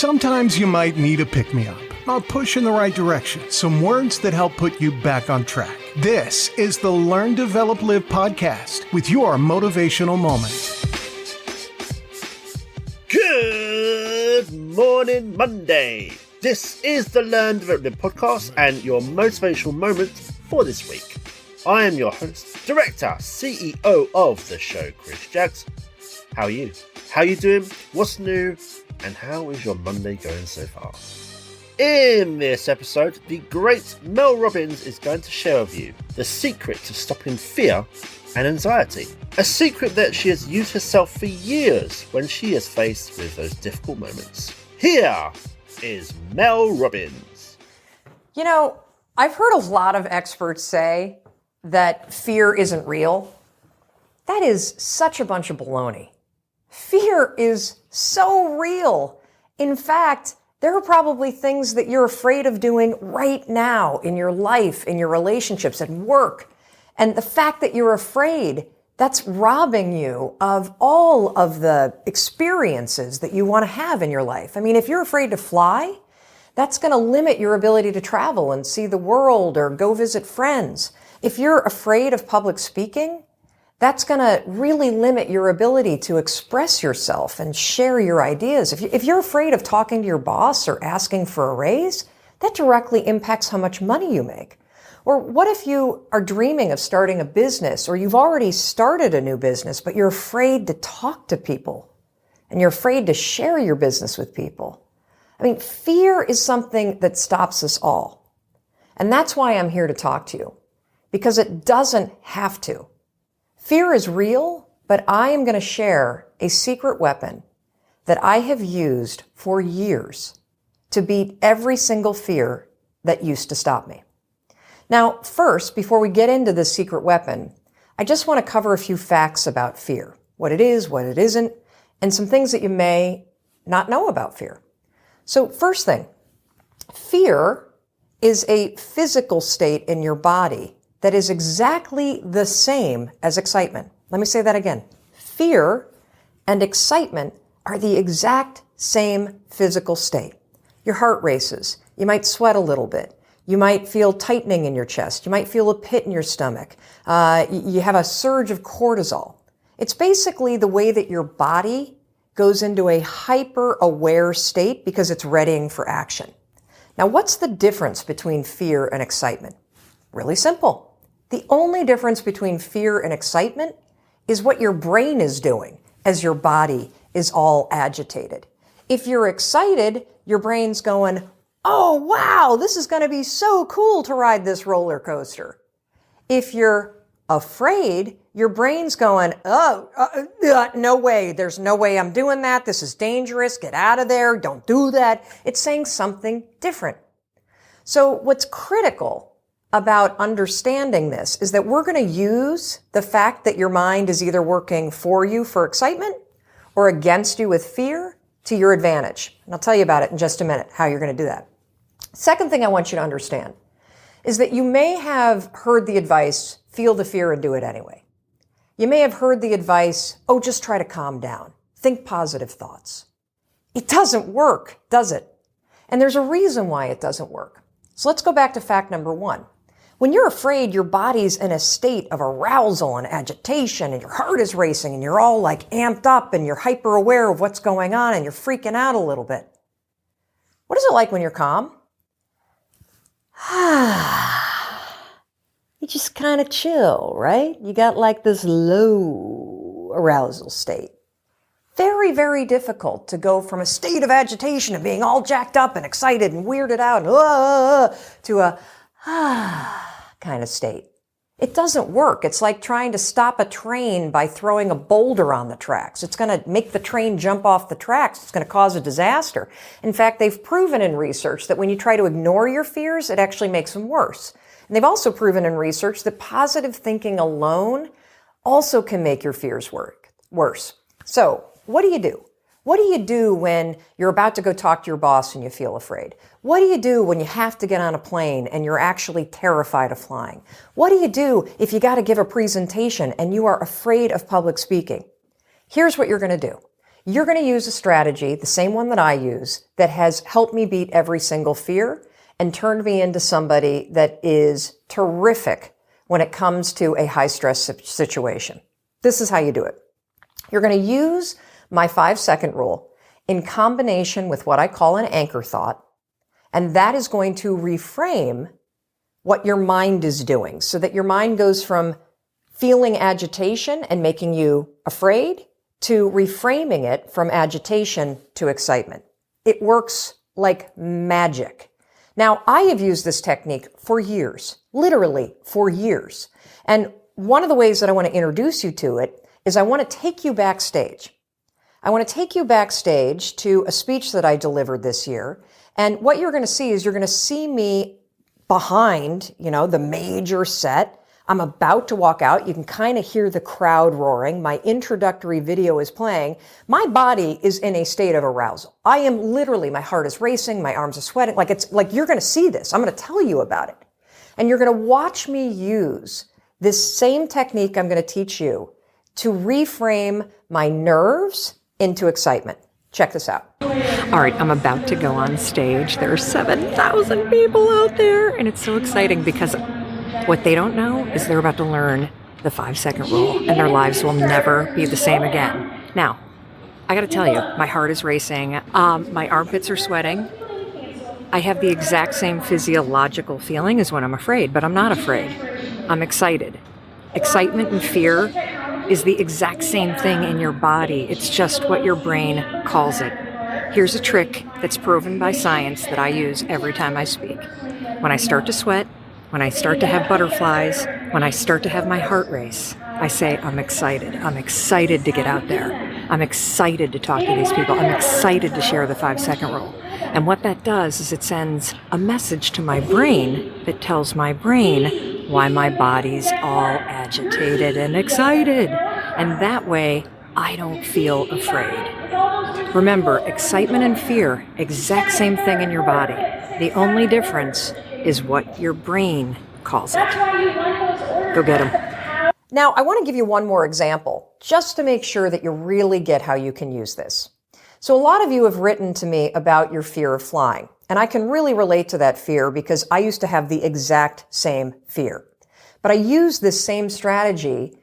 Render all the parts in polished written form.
Sometimes you might need a pick-me-up, a push in the right direction, some words that help put you back on track. This is the Learn, Develop, Live podcast with your motivational moment. Good morning, Monday. This is the Learn, Develop, Live podcast and your motivational moment for this week. I am your host, director, CEO of the show, Chris Jaggs. How are you? How are you doing? What's new? And how is your Monday going so far? In this episode, the great Mel Robbins is going to share with you the secret to stopping fear and anxiety. A secret that she has used herself for years when she is faced with those difficult moments. Here is Mel Robbins. You know, I've heard a lot of experts say that fear isn't real. That is such a bunch of baloney. Fear is so real. In fact, there are probably things that you're afraid of doing right now in your life, in your relationships, at work. And the fact that you're afraid, that's robbing you of all of the experiences that you want to have in your life. I mean, if you're afraid to fly, that's going to limit your ability to travel and see the world or go visit friends. If you're afraid of public speaking, that's going to really limit your ability to express yourself and share your ideas. If you're afraid of talking to your boss or asking for a raise, that directly impacts how much money you make. Or what if you are dreaming of starting a business, or you've already started a new business, but you're afraid to talk to people and you're afraid to share your business with people? I mean, fear is something that stops us all. And that's why I'm here to talk to you, because it doesn't have to. Fear is real, but I am going to share a secret weapon that I have used for years to beat every single fear that used to stop me. Now, first, before we get into this secret weapon, I just want to cover a few facts about fear, what it is, what it isn't, and some things that you may not know about fear. So first thing, fear is a physical state in your body that is exactly the same as excitement. Let me say that again. Fear and excitement are the exact same physical state. Your heart races. You might sweat a little bit. You might feel tightening in your chest. You might feel a pit in your stomach. You have a surge of cortisol. It's basically the way that your body goes into a hyper-aware state because it's readying for action. Now, what's the difference between fear and excitement? Really simple. The only difference between fear and excitement is what your brain is doing as your body is all agitated. If you're excited, your brain's going, oh, wow, this is going to be so cool to ride this roller coaster. If you're afraid, your brain's going, no way. There's no way I'm doing that. This is dangerous. Get out of there. Don't do that. It's saying something different. So what's critical about understanding this is that we're going to use the fact that your mind is either working for you for excitement or against you with fear to your advantage. And I'll tell you about it in just a minute, how you're going to do that. Second thing I want you to understand is that you may have heard the advice, feel the fear and do it anyway. You may have heard the advice, oh, just try to calm down. Think positive thoughts. It doesn't work, does it? And there's a reason why it doesn't work. So let's go back to fact number one. When you're afraid, your body's in a state of arousal and agitation, and your heart is racing, and you're all like amped up, and you're hyper aware of what's going on, and you're freaking out a little bit. What is it like when you're calm? You just kind of chill, right? You got like this low arousal state. Very, very difficult to go from a state of agitation and being all jacked up and excited and weirded out and to a kind of state. It doesn't work. It's like trying to stop a train by throwing a boulder on the tracks. It's going to make the train jump off the tracks. It's going to cause a disaster. In fact, they've proven in research that when you try to ignore your fears, it actually makes them worse. And they've also proven in research that positive thinking alone also can make your fears worse. So, what do you do? What do you do when you're about to go talk to your boss and you feel afraid? What do you do when you have to get on a plane and you're actually terrified of flying? What do you do if you got to give a presentation and you are afraid of public speaking? Here's what you're going to do. You're going to use a strategy, the same one that I use, that has helped me beat every single fear and turned me into somebody that is terrific when it comes to a high stress situation. This is how you do it. You're going to use my 5-second rule in combination with what I call an anchor thought, and that is going to reframe what your mind is doing so that your mind goes from feeling agitation and making you afraid to reframing it from agitation to excitement. It works like magic. Now, I have used this technique for years, literally for years. And one of the ways that I want to introduce you to it is I want to take you backstage. I want to take you backstage to a speech that I delivered this year. And what you're going to see is you're going to see me behind, the major set. I'm about to walk out. You can kind of hear the crowd roaring. My introductory video is playing. My body is in a state of arousal. I am literally, my heart is racing. My arms are sweating. Like you're going to see this. I'm going to tell you about it. And you're going to watch me use this same technique I'm going to teach you to reframe my nerves into excitement. Check this out. All right, I'm about to go on stage. There are 7,000 people out there, and it's so exciting because what they don't know is they're about to learn the 5-second rule, and their lives will never be the same again. Now, I got to tell you, my heart is racing. My armpits are sweating. I have the exact same physiological feeling as when I'm afraid, but I'm not afraid. I'm excited. Excitement and fear is the exact same thing in your body. It's just what your brain calls it. Here's a trick that's proven by science that I use every time I speak. When I start to sweat, when I start to have butterflies, when I start to have my heart race, I say, I'm excited. I'm excited to get out there. I'm excited to talk to these people. I'm excited to share the 5-second rule. And what that does is it sends a message to my brain that tells my brain why my body's all agitated and excited. And that way, I don't feel afraid. Remember, excitement and fear, exact same thing in your body. The only difference is what your brain calls it. Go get them. Now, I want to give you one more example, just to make sure that you really get how you can use this. So a lot of you have written to me about your fear of flying, and I can really relate to that fear because I used to have the exact same fear. But I use this same strategy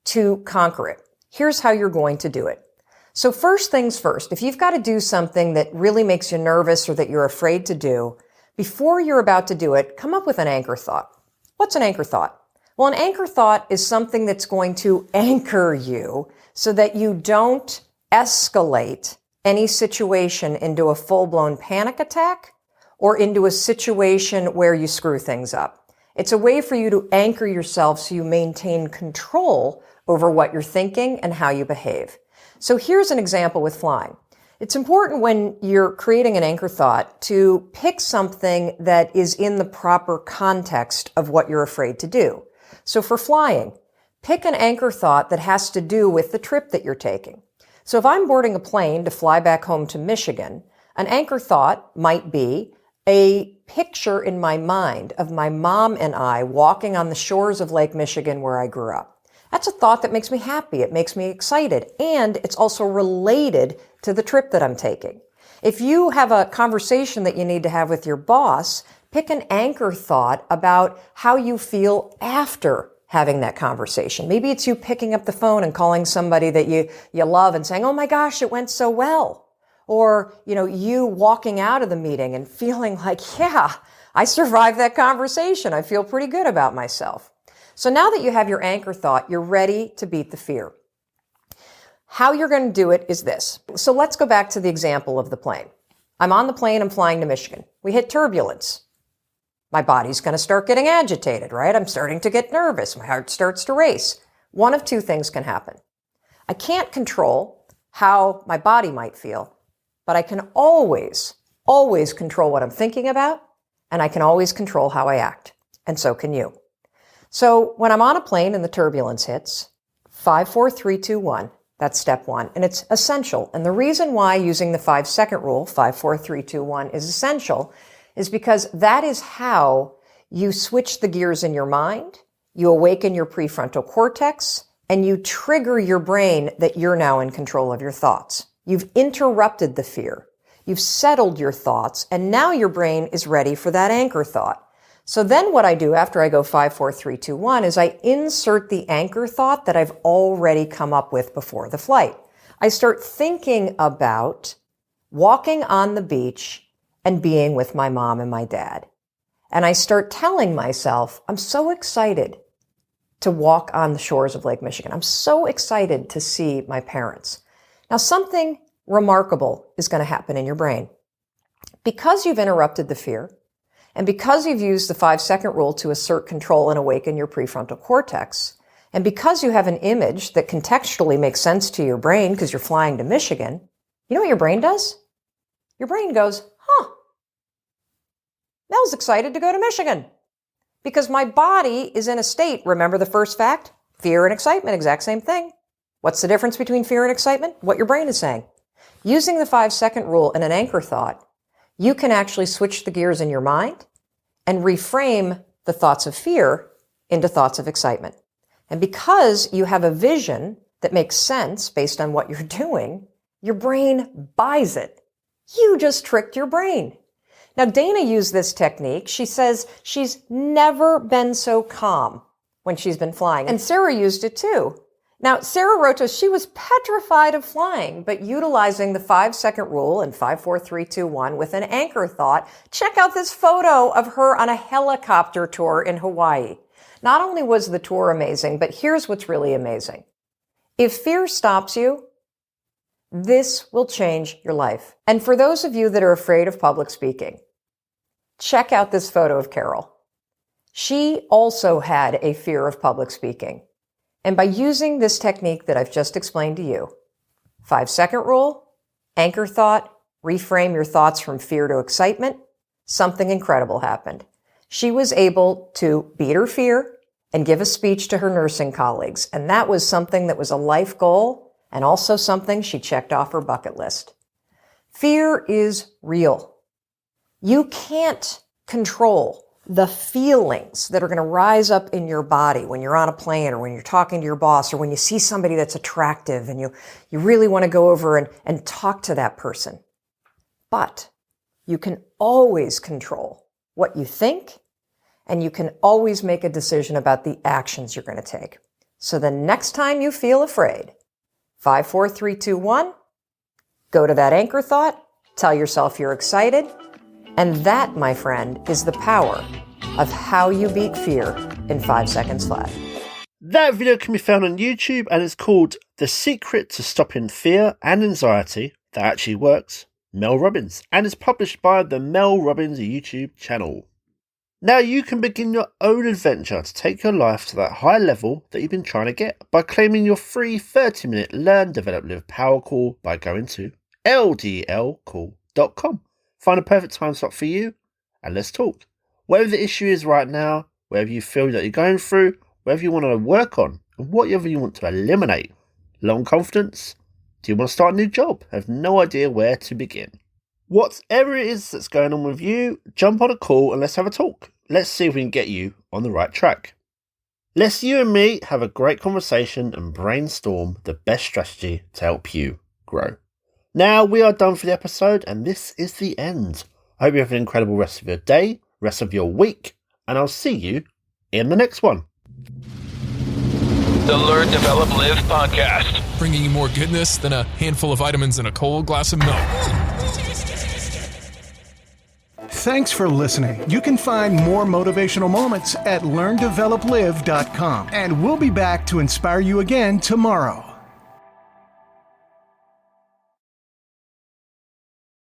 to conquer it. Here's how you're going to do it. So first things first, if you've got to do something that really makes you nervous or that you're afraid to do, before you're about to do it, come up with an anchor thought. What's an anchor thought? Well, an anchor thought is something that's going to anchor you so that you don't escalate any situation into a full-blown panic attack or into a situation where you screw things up. It's a way for you to anchor yourself so you maintain control over what you're thinking and how you behave. So here's an example with flying. It's important when you're creating an anchor thought to pick something that is in the proper context of what you're afraid to do. So for flying, pick an anchor thought that has to do with the trip that you're taking. So if I'm boarding a plane to fly back home to Michigan, an anchor thought might be a picture in my mind of my mom and I walking on the shores of Lake Michigan where I grew up. That's a thought that makes me happy. It makes me excited. And it's also related to the trip that I'm taking. If you have a conversation that you need to have with your boss, pick an anchor thought about how you feel after having that conversation. Maybe it's you picking up the phone and calling somebody that you love and saying, oh my gosh, it went so well. Or, you walking out of the meeting and feeling like, yeah, I survived that conversation. I feel pretty good about myself. So now that you have your anchor thought, you're ready to beat the fear. How you're going to do it is this. So let's go back to the example of the plane. I'm on the plane, I'm flying to Michigan. We hit turbulence. My body's going to start getting agitated, right? I'm starting to get nervous. My heart starts to race. One of two things can happen. I can't control how my body might feel, but I can always control what I'm thinking about, and I can always control how I act. And so can you. So when I'm on a plane and the turbulence hits, 5, 4, 3, 2, 1, that's step one. And it's essential. And the reason why using the 5-second rule, 5, 4, 3, 2, 1 is essential is because that is how you switch the gears in your mind, you awaken your prefrontal cortex, and you trigger your brain that you're now in control of your thoughts. You've interrupted the fear. You've settled your thoughts, and now your brain is ready for that anchor thought. So then what I do after I go 5, 4, 3, 2, 1 is I insert the anchor thought that I've already come up with before the flight. I start thinking about walking on the beach and being with my mom and my dad. And I start telling myself, I'm so excited to walk on the shores of Lake Michigan. I'm so excited to see my parents. Now, something remarkable is going to happen in your brain. Because you've interrupted the fear, and because you've used the 5-second rule to assert control and awaken your prefrontal cortex, and because you have an image that contextually makes sense to your brain because you're flying to Michigan, you know what your brain does? Your brain goes, Mel's excited to go to Michigan because my body is in a state. Remember the first fact? Fear and excitement, exact same thing. What's the difference between fear and excitement? What your brain is saying. Using the 5-second rule and an anchor thought, you can actually switch the gears in your mind and reframe the thoughts of fear into thoughts of excitement. And because you have a vision that makes sense based on what you're doing, your brain buys it. You just tricked your brain. Now, Dana used this technique. She says she's never been so calm when she's been flying. And Sarah used it too. Now, Sarah wrote to us, she was petrified of flying, but utilizing the 5-second rule and 5, 4, 3, 2, 1 with an anchor thought, check out this photo of her on a helicopter tour in Hawaii. Not only was the tour amazing, but here's what's really amazing. If fear stops you, this will change your life. And for those of you that are afraid of public speaking, check out this photo of Carol. She also had a fear of public speaking. And by using this technique that I've just explained to you, 5-second rule, anchor thought, reframe your thoughts from fear to excitement, something incredible happened. She was able to beat her fear and give a speech to her nursing colleagues. And that was something that was a life goal and also something she checked off her bucket list. Fear is real. You can't control the feelings that are going to rise up in your body when you're on a plane or when you're talking to your boss or when you see somebody that's attractive and you really want to go over and talk to that person. But you can always control what you think, and you can always make a decision about the actions you're going to take. So the next time you feel afraid, 5, 4, 3, 2, 1, go to that anchor thought, tell yourself you're excited, and that, my friend, is the power of how you beat fear in 5 seconds flat. That video can be found on YouTube and it's called The Secret to Stopping Fear and Anxiety That Actually Works, Mel Robbins, and is published by the Mel Robbins YouTube channel. Now you can begin your own adventure to take your life to that high level that you've been trying to get by claiming your free 30-minute Learn, Develop, Live Power Call by going to ldlcall.com. Find a perfect time slot for you and let's talk. Whatever the issue is right now, whatever you feel that you're going through, whatever you want to work on, and whatever you want to eliminate. Low on confidence? Do you want to start a new job? Have no idea where to begin. Whatever it is that's going on with you, jump on a call and let's have a talk. Let's see if we can get you on the right track. Let's you and me have a great conversation and brainstorm the best strategy to help you grow. Now we are done for the episode and this is the end. I hope you have an incredible rest of your day, rest of your week, and I'll see you in the next one. The Learn, Develop, Live podcast. Bringing you more goodness than a handful of vitamins and a cold glass of milk. Thanks for listening. You can find more motivational moments at learndeveloplive.com. And we'll be back to inspire you again tomorrow.